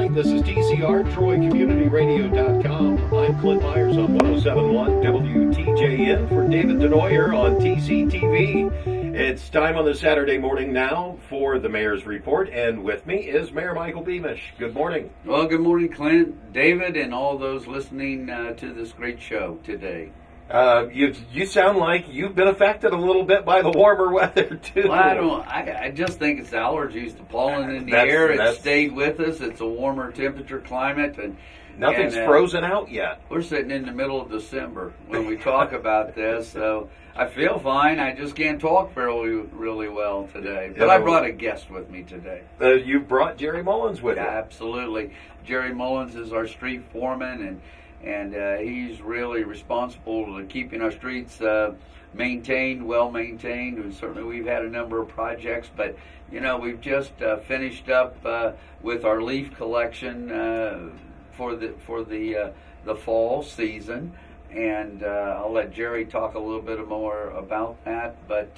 morning. This is TCR, TroyCommunityRadio.com. I'm Clint Myers on 107.1 WTJN for David Denoyer on TCTV. It's time on the Saturday morning now for the Mayor's Report, and with me is Mayor Michael Beamish. Good morning. Well, good morning, Clint, David, and all those listening to this great show today. You sound like you've been affected a little bit by the warmer weather too. Well, I just think it's allergies, the pollen in the air. It stayed with us. It's a warmer temperature climate, and nothing's frozen out yet. We're sitting in the middle of December when we talk about this, so I feel fine. I just can't talk really well today. But I brought a guest with me today. You brought Jerry Mullins with you. Absolutely. Jerry Mullins is our street foreman, and he's really responsible for keeping our streets maintained, well maintained. And certainly we've had a number of projects, but we've just finished up with our leaf collection for the fall season, and I'll let Jerry talk a little bit more about that. But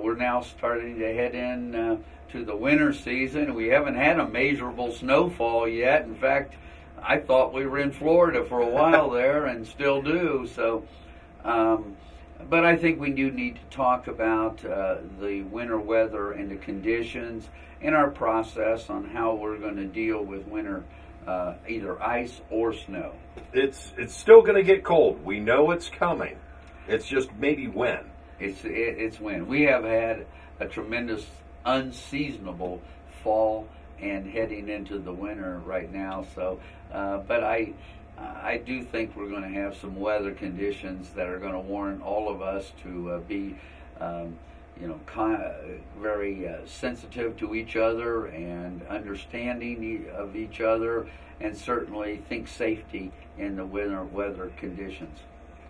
we're now starting to head in to the winter season. We haven't had a measurable snowfall yet. In fact, I thought we were in Florida for a while there, and still do. So, but I think we do need to talk about the winter weather and the conditions and our process on how we're going to deal with winter, either ice or snow. It's still going to get cold. We know it's coming. It's just maybe when. It's when. We have had a tremendous unseasonable fall and heading into the winter right now. So, but I do think we're going to have some weather conditions that are going to warrant all of us to be, very sensitive to each other and understanding of each other, and certainly think safety in the winter weather conditions.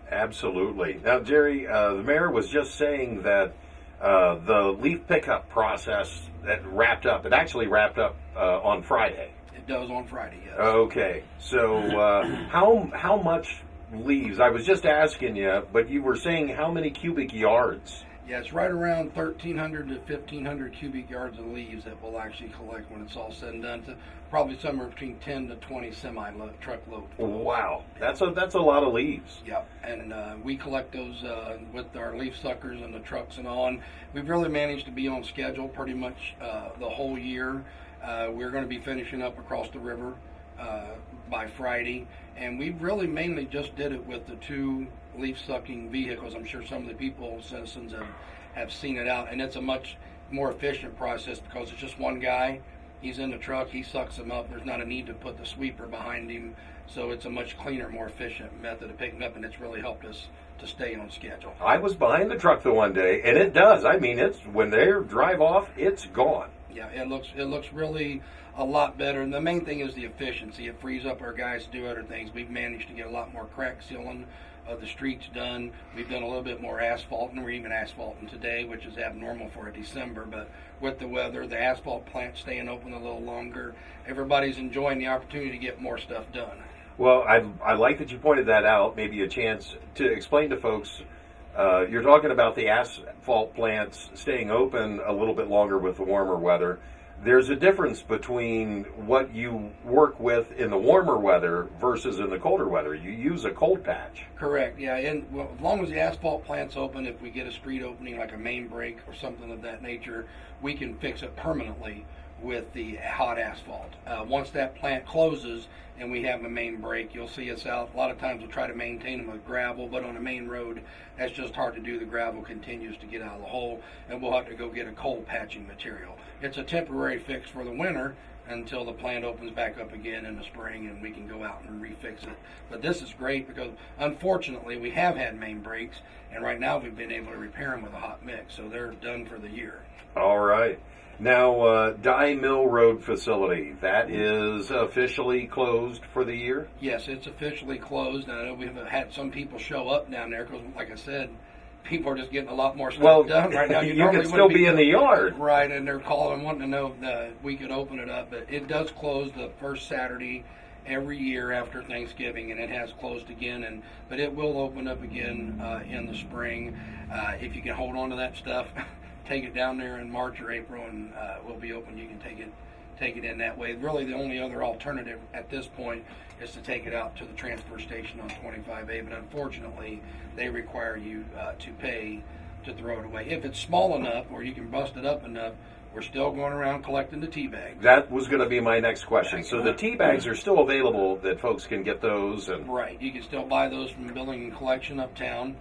Absolutely. Now, Jerry, the mayor was just saying that the leaf pickup process that wrapped up. It actually wrapped up on Friday. It does on Friday, yes. Okay. So how much leaves? I was just asking you, but you were saying how many cubic yards? Yeah, it's right around 1,300 to 1,500 cubic yards of leaves that we'll actually collect when it's all said and done. So probably somewhere between 10 to 20 truckload. Wow, that's a lot of leaves. Yep, and we collect those with our leaf suckers and the trucks and all. And we've really managed to be on schedule pretty much the whole year. We're going to be finishing up across the river by Friday, and we really mainly just did it with the two leaf-sucking vehicles. I'm sure some of the citizens have seen it out, and it's a much more efficient process because it's just one guy. He's in the truck, he sucks them up. There's not a need to put the sweeper behind him, so it's a much cleaner, more efficient method of picking up, and it's really helped us to stay on schedule. I was behind the truck the one day, and it does. I mean, it's when they drive off, it's gone. Yeah, it looks really a lot better, and the main thing is the efficiency. It frees up our guys to do other things. We've managed to get a lot more crack sealing of the streets done. We've done a little bit more asphalt, and we're even asphalting today, which is abnormal for a December. But with the weather, the asphalt plant staying open a little longer, everybody's enjoying the opportunity to get more stuff done. Well, I like that you pointed that out. Maybe a chance to explain to folks. You're talking about the asphalt plants staying open a little bit longer with the warmer weather. There's a difference between what you work with in the warmer weather versus in the colder weather. You use a cold patch. Correct, yeah. And as long as the asphalt plant's open, if we get a street opening like a main break or something of that nature, we can fix it permanently with the hot asphalt. Once that plant closes and we have a main break, you'll see us out. A lot of times we'll try to maintain them with gravel, but on a main road, that's just hard to do. The gravel continues to get out of the hole, and we'll have to go get a cold patching material. It's a temporary fix for the winter until the plant opens back up again in the spring and we can go out and refix it. But this is great because unfortunately we have had main breaks, and right now we've been able to repair them with a hot mix, so they're done for the year. All right. Now, Dye Mill Road facility, that is officially closed for the year? Yes, it's officially closed. I know we've had some people show up down there because, like I said, people are just getting a lot more stuff done right now. You can still be in the yard. Right, and they're calling wanting to know if we could open it up. But it does close the first Saturday every year after Thanksgiving, and it has closed again. But it will open up again in the spring. If you can hold on to that stuff, take it down there in March or April, and we'll be open. You can take take it in that way. Really, the only other alternative at this point is to take it out to the transfer station on 25A, but unfortunately, they require you to pay to throw it away. If it's small enough or you can bust it up enough, we're still going around collecting the tea bags. That was going to be my next question. So the tea bags are still available that folks can get those, and Right, you can still buy those from Building and Collection uptown,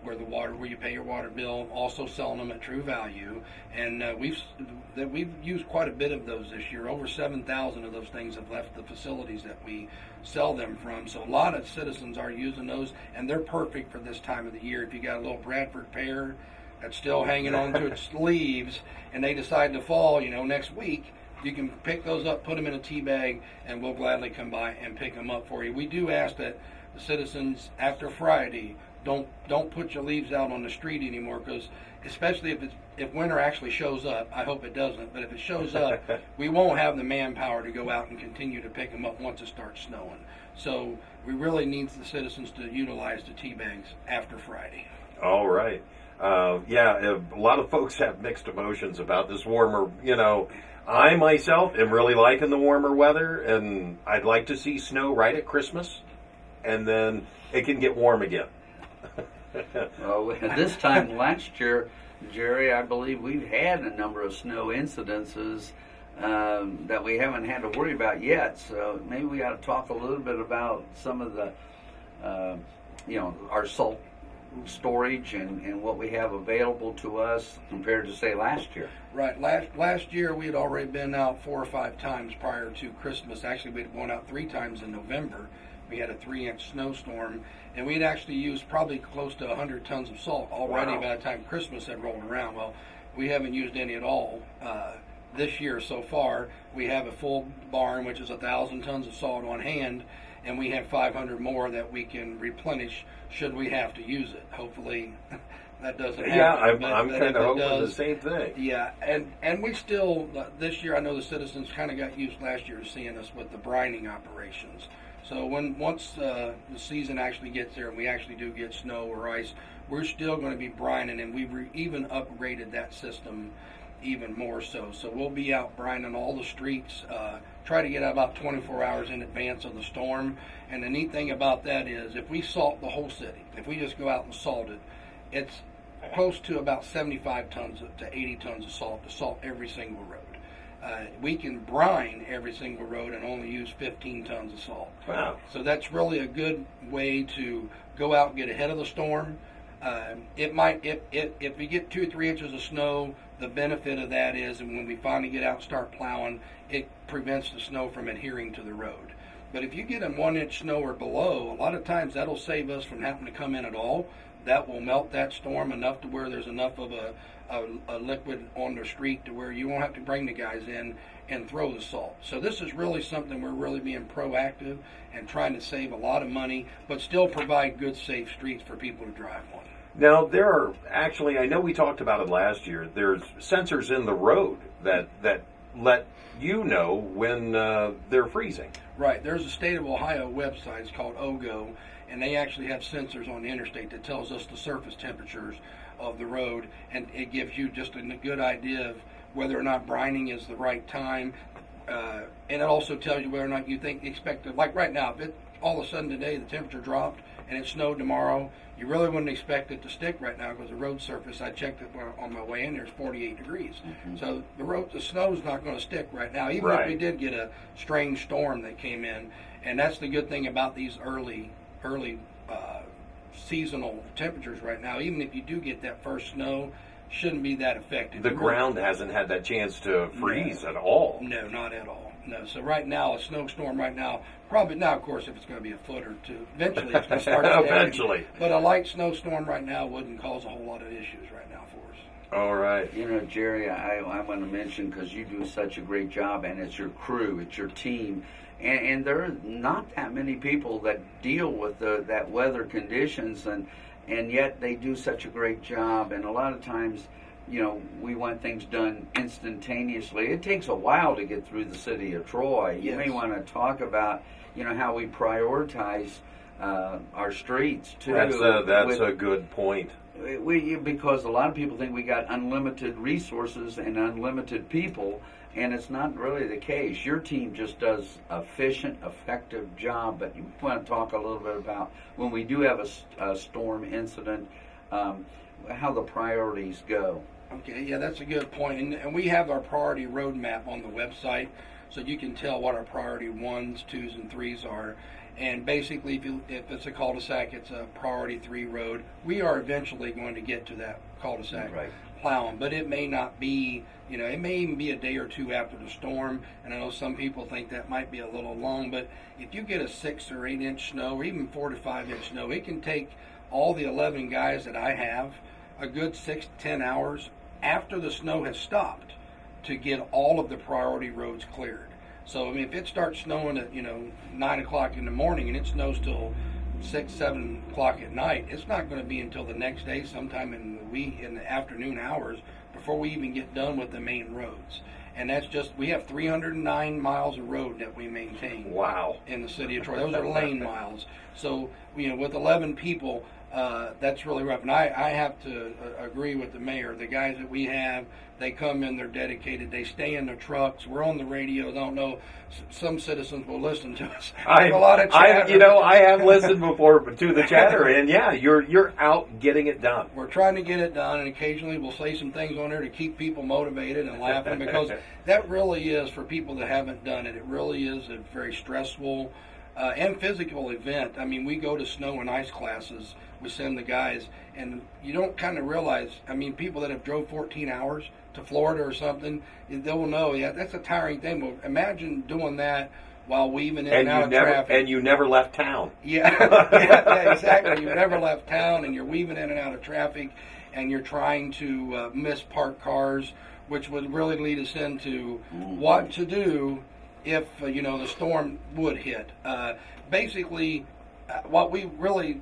where you pay your water bill. Also selling them at true value, and we've used quite a bit of those this year. Over 7,000 of those things have left the facilities that we sell them from. So a lot of citizens are using those, and they're perfect for this time of the year. If you got a little Bradford pear that's still hanging on to its leaves, and they decide to fall, next week, you can pick those up, put them in a tea bag, and we'll gladly come by and pick them up for you. We do ask that the citizens, after Friday, don't put your leaves out on the street anymore, because especially if winter actually shows up, I hope it doesn't, but if it shows up, we won't have the manpower to go out and continue to pick them up once it starts snowing. So we really need the citizens to utilize the tea bags after Friday. all right. A lot of folks have mixed emotions about this warmer. I myself am really liking the warmer weather, and I'd like to see snow right at Christmas, and then it can get warm again. Well, this time last year, Jerry, I believe we've had a number of snow incidences that we haven't had to worry about yet. So maybe we ought to talk a little bit about some of the, our salt storage and what we have available to us compared to, say, last year. Right. Last year we had already been out 4 or 5 times prior to Christmas. Actually, we had gone out 3 times in November. We had a 3-inch snowstorm, and we'd actually used probably close to 100 tons of salt already. Wow. By the time Christmas had rolled around. Well, we haven't used any at all this year so far. We have a full barn, which is 1,000 tons of salt on hand, and we have 500 more that we can replenish should we have to use it. Hopefully that doesn't happen. Yeah, but I'm kind of hoping does, the same thing. Yeah, and we still, this year, I know the citizens kind of got used last year to seeing us with the brining operations. So once the season actually gets there and we actually do get snow or ice, we're still going to be brining, and we've even upgraded that system even more so. So we'll be out brining all the streets, try to get out about 24 hours in advance of the storm. And the neat thing about that is if we salt the whole city, if we just go out and salt it, it's close to about 75 tons to 80 tons of salt to salt every single road. We can brine every single road and only use 15 tons of salt. Wow. So that's really a good way to go out and get ahead of the storm. If we get 2 or 3 inches of snow, the benefit of that is, and when we finally get out and start plowing, it prevents the snow from adhering to the road. But if you get in 1 inch snow or below, a lot of times that'll save us from having to come in at all. That will melt that storm enough to where there's enough of a liquid on the street to where you won't have to bring the guys in and throw the salt. So this is really something we're really being proactive and trying to save a lot of money, but still provide good, safe streets for people to drive on. Now, there are actually, I know we talked about it last year, there's sensors in the road that let you know when they're freezing. Right. There's a state of Ohio website. It's called OGO, and they actually have sensors on the interstate that tells us the surface temperatures of the road, and it gives you just a good idea of whether or not brining is the right time, and it also tells you whether or not you expect to, like right now, if it all of a sudden today the temperature dropped and it snowed tomorrow, you really wouldn't expect it to stick right now because the road surface, I checked it on my way in there, is 48 degrees. Mm-hmm. So the snow's not going to stick right now, even if we did get a strange storm that came in. And that's the good thing about these early seasonal temperatures right now. Even if you do get that first snow, shouldn't be that effective. The ground hasn't had that chance to freeze at all. No, not at all. No. So right now, a snowstorm right now, probably now, of course, if it's going to be a foot or two, eventually it's going to start. Eventually. But a light snowstorm right now wouldn't cause a whole lot of issues right now for us. All right. Jerry, I want to mention, because you do such a great job, and it's your crew, it's your team, and there are not that many people that deal with that weather conditions, and yet they do such a great job. And a lot of times, we want things done instantaneously. It takes a while to get through the city of Troy. Yes. You may want to talk about, how we prioritize our streets too. That's a good point. Because a lot of people think we got unlimited resources and unlimited people, And it's not really the case. Your team just does efficient, effective job. But you want to talk a little bit about when we do have a storm incident, how the priorities go. Okay, yeah, that's a good point. And we have our priority roadmap on the website, so you can tell what our priority 1s, 2s, and 3s are. And basically, if it's a cul-de-sac, it's a priority 3 road. We are eventually going to get to that cul-de-sac Right. plowing, but it may not be, it may even be a day or two after the storm. And I know some people think that might be a little long, but if you get a 6 or 8 inch snow, or even 4 to 5 inch snow, it can take all the 11 guys that I have a good 6 to 10 hours after the snow has stopped to get all of the priority roads cleared. So, I mean, if it starts snowing at, 9 o'clock in the morning and it snows till 6, 7 o'clock at night, it's not going to be until the next day, sometime in the afternoon hours, before we even get done with the main roads. And that's just, we have 309 miles of road that we maintain. Wow. In the city of Troy. Those are lane miles. So, with 11 people, that's really rough. And I have to agree with the mayor. The guys that we have, they come in, they're dedicated. They stay in their trucks. We're on the radio. I don't know. Some citizens will listen to us. A lot of chatter. I have listened before to the chatter, and yeah, you're out getting it done. We're trying to get it done, and occasionally we'll say some things on there to keep people motivated and laughing, because that really is, for people that haven't done it, it really is a very stressful and physical event. I mean, we go to snow and ice classes. We send the guys, and you don't kind of realize, I mean, people that have drove 14 hours to Florida or something, they will know, yeah, that's a tiring thing. But imagine doing that while weaving in and out of traffic. And you never left town. Yeah, yeah, exactly. You never left town, and you're weaving in and out of traffic, and you're trying to miss parked cars, which would really lead us into what to do if the storm would hit. Basically, what we really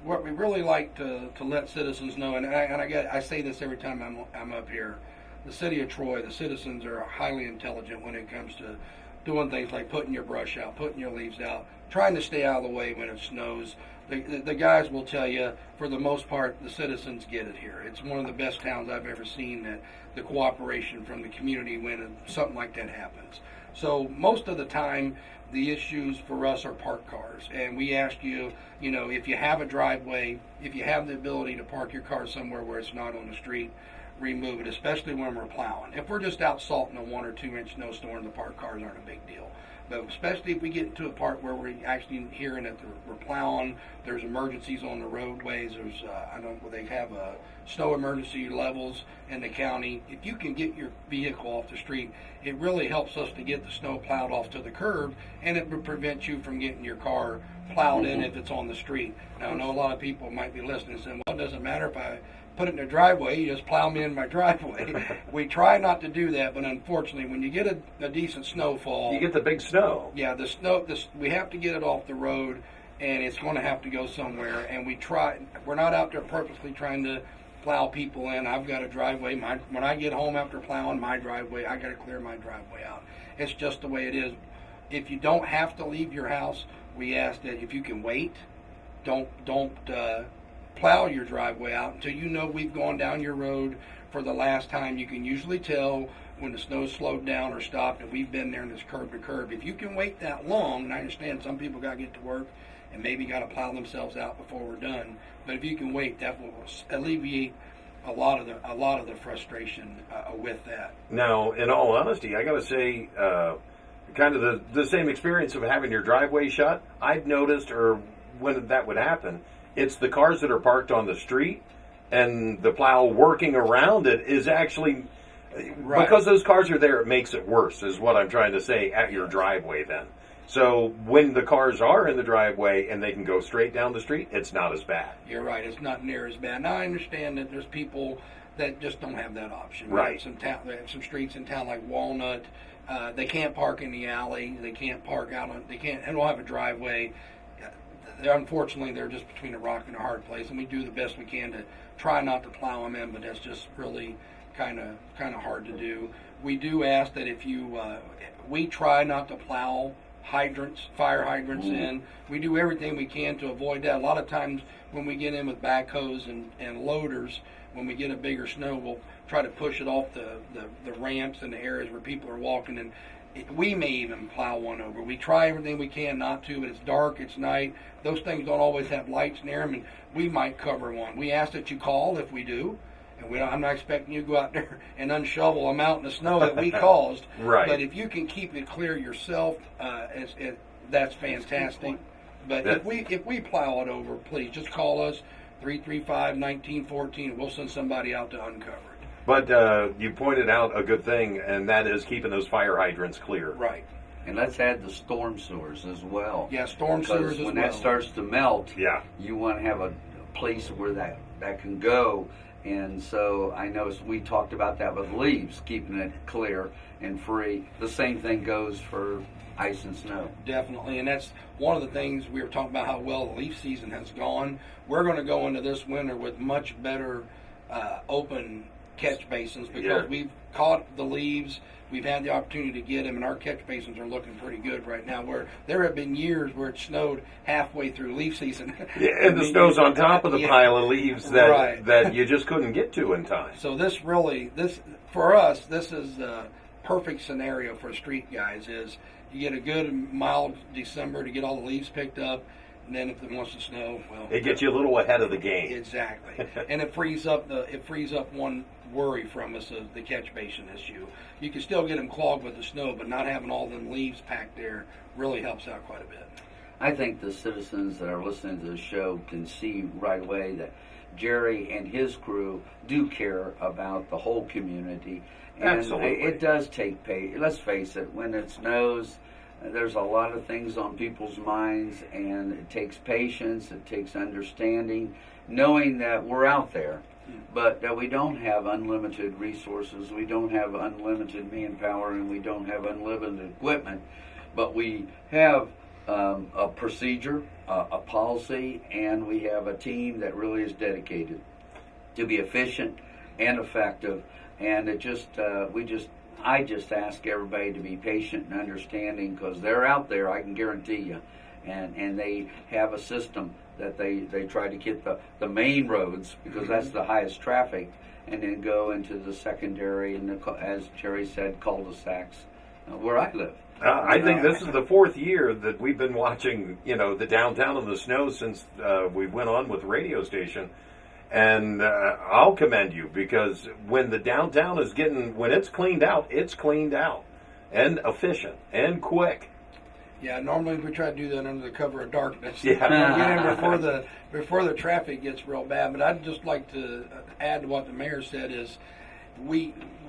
like to let citizens know, and I say this every time I'm up here. The city of Troy, the citizens are highly intelligent when it comes to doing things like putting your brush out, putting your leaves out, trying to stay out of the way when it snows. The guys will tell you, for the most part, the citizens get it here. It's one of the best towns I've ever seen, that the cooperation from the community when something like that happens. So most of the time, the issues for us are parked cars. And we ask you, if you have a driveway, if you have the ability to park your car somewhere where it's not on the street, remove it, especially when we're plowing. If we're just out salting a 1 or 2 inch snowstorm, the parked cars aren't a big deal. But especially if we get into a part where we're actually hearing that we're plowing, there's emergencies on the roadways. There's, they have snow emergency levels in the county. If you can get your vehicle off the street, it really helps us to get the snow plowed off to the curb, and it would prevent you from getting your car plowed in if it's on the street. Now, I know a lot of people might be listening and saying, well, it doesn't matter if I put it in the driveway, you just plow me in my driveway. We try not to do that, but unfortunately, when you get a decent snowfall, you get the big snow. Yeah, the snow. We have to get it off the road, and it's going to have to go somewhere. And we're not out there purposely trying to plow people in. I've got a driveway. When I get home after plowing my driveway, I got to clear my driveway out. It's just the way it is. If you don't have to leave your house, we ask that if you can wait, don't plow your driveway out until we've gone down your road for the last time. You can usually tell when the snow's slowed down or stopped and we've been there and it's curb to curb. If you can wait that long, and I understand some people got to get to work and maybe got to plow themselves out before we're done, but if you can wait, that will alleviate a lot of the frustration with that. Now, in all honesty, I got to say, kind of the same experience of having your driveway shut. I've noticed, or when that would happen, it's the cars that are parked on the street, and the plow working around it is actually, right, because those cars are there, it makes it worse, is what I'm trying to say, at your driveway then. So when the cars are in the driveway and they can go straight down the street, it's not as bad. You're right, it's not near as bad. Now, I understand that there's people that just don't have that option. Right. They have some streets in town like Walnut, they can't park in the alley, they can't park out on, they don't have a driveway. Unfortunately, they're just between a rock and a hard place, and we do the best we can to try not to plow them in, but that's just really kind of hard to do. We do ask that if we try not to plow fire hydrants in. We do everything we can to avoid that. A lot of times when we get in with backhoes and loaders, when we get a bigger snow, we'll try to push it off the ramps and the areas where people are walking, and we may even plow one over. We try everything we can not to, but it's dark, it's night. Those things don't always have lights near them, and we might cover one. We ask that you call if we do. And I'm not expecting you to go out there and unshovel a mountain of snow that we caused. Right. But if you can keep it clear yourself, that's fantastic. But if we plow it over, please just call us 335-1914. We'll send somebody out to uncover it. But you pointed out a good thing, and that is keeping those fire hydrants clear. Right. And let's add the storm sewers as well. Yeah, storm sewers as well. Because when that starts to melt, yeah, you want to have a place where that can go. And so I know we talked about that with leaves, keeping it clear and free. The same thing goes for ice and snow. Definitely, and that's one of the things we were talking about, how well the leaf season has gone. We're going to go into this winter with much better open catch basins because we've caught the leaves. We've had the opportunity to get them, and our catch basins are looking pretty good right now. Where there have been years where it snowed halfway through leaf season. Yeah, and the snow's on top of the pile of leaves that you just couldn't get to in time. So this for us, this is the perfect scenario for street guys. Is you get a good mild December to get all the leaves picked up, and then if it wants to snow, well, it gets you a little ahead of the game. Exactly, and it frees up one worry from us of the catch basin issue. You can still get them clogged with the snow, but not having all them leaves packed there really helps out quite a bit. I think the citizens that are listening to the show can see right away that Jerry and his crew do care about the whole community. And Absolutely. It does take patience. Let's face it, when it snows, there's a lot of things on people's minds, and it takes patience, it takes understanding, knowing that we're out there, but that we don't have unlimited resources, we don't have unlimited manpower, and we don't have unlimited equipment, but we have a procedure, a policy, and we have a team that really is dedicated to be efficient and effective. And I just ask everybody to be patient and understanding, because they're out there, I can guarantee you, and they have a system that they try to get the main roads, because that's the highest traffic, and then go into the secondary and as Jerry said, cul-de-sacs where I live. I think this is the fourth year that we've been watching, the downtown in the snow since we went on with the radio station. And I'll commend you, because when the downtown when it's cleaned out and efficient and quick. Yeah, normally we try to do that under the cover of darkness. Yeah. Get in before the traffic gets real bad. But I'd just like to add to what the mayor said is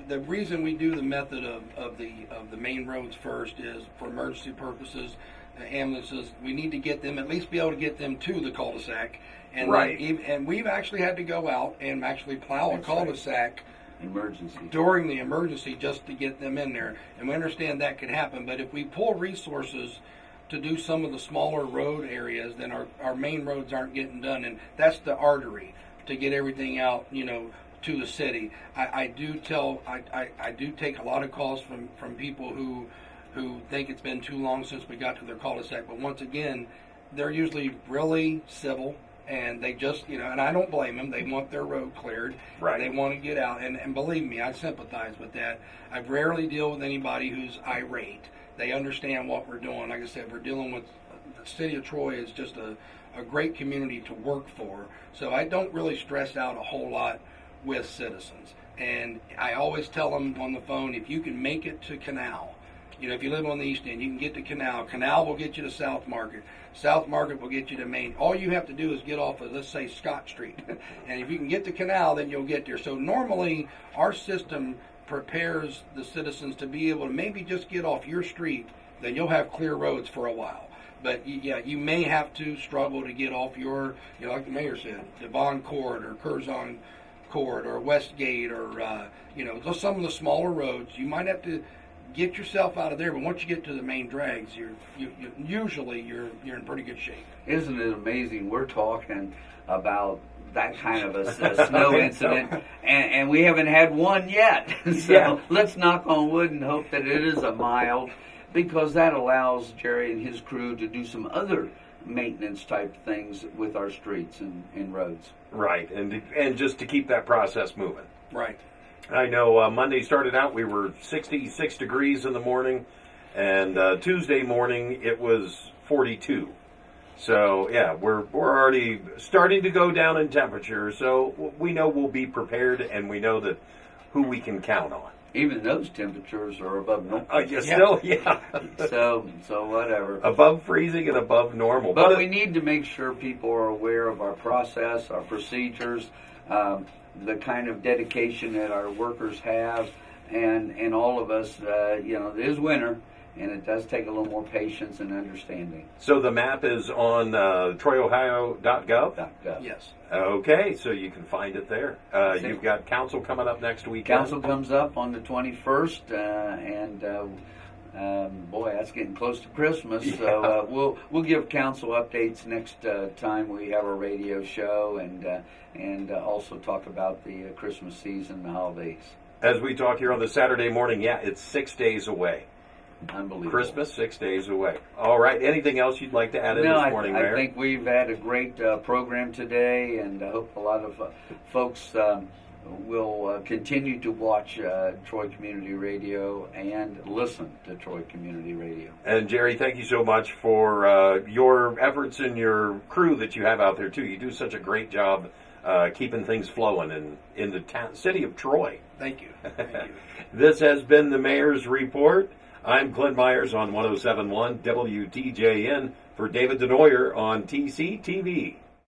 the reason we do the method of the main roads first is for emergency purposes. Ambulances, we need to get them, at least be able to get them to the cul-de-sac. And right. And we've actually had to go out and actually plow a cul-de-sac during the emergency just to get them in there. And we understand that could happen, but if we pull resources to do some of the smaller road areas, then our main roads aren't getting done, and that's the artery to get everything out, to the city. I do take a lot of calls from people who think it's been too long since we got to their cul-de-sac, but once again, they're usually really civil, and they just, and I don't blame them. They want their road cleared. Right. They want to get out, and believe me, I sympathize with that. I rarely deal with anybody who's irate. They understand what we're doing. Like I said, we're dealing with the city of Troy is just a great community to work for, so I don't really stress out a whole lot with citizens. And I always tell them on the phone, if you can make it to Canal, if you live on the East End, you can get to Canal. Canal will get you to South Market. South Market will get you to Main. All you have to do is get off of, let's say, Scott Street. And if you can get to Canal, then you'll get there. So normally, our system prepares the citizens to be able to maybe just get off your street, then you'll have clear roads for a while. But yeah, you may have to struggle to get off your, like the mayor said, Devon Court or Curzon Court or Westgate or, just some of the smaller roads. You might have to get yourself out of there, but once you get to the main drags, you're usually in pretty good shape. Isn't it amazing? We're talking about that kind of a snow incident, and we haven't had one yet. So let's knock on wood and hope that it is a mild, because that allows Jerry and his crew to do some other maintenance type things with our streets and roads. Right, and just to keep that process moving. Right. I know Monday started out, we were 66 degrees in the morning, and Tuesday morning it was 42. So yeah, we're already starting to go down in temperature. So we know we'll be prepared, and we know that who we can count on. Even those temperatures are above normal. Still, yeah. So whatever. Above freezing and above normal. But we need to make sure people are aware of our process, our procedures, the kind of dedication that our workers have, and all of us. It is winter, and it does take a little more patience and understanding. So the map is on troyohio.gov? Yes. Okay, so you can find it there. You've got council coming up next weekend. Council comes up on the 21st, boy, that's getting close to Christmas. Yeah. So we'll give council updates next time we have our radio show, and also talk about the Christmas season, the holidays. As we talk here on the Saturday morning, yeah, it's 6 days away. Unbelievable. Christmas, 6 days away. All right. Anything else you'd like to add in this morning, Mayor? I think we've had a great program today, and I hope a lot of folks will continue to watch Troy Community Radio and listen to Troy Community Radio. And Jerry, thank you so much for your efforts and your crew that you have out there, too. You do such a great job keeping things flowing in the city of Troy. Thank you. Thank you. This has been the Mayor's Report. I'm Clint Myers on 107.1 WTJN for David Denoyer on TCTV.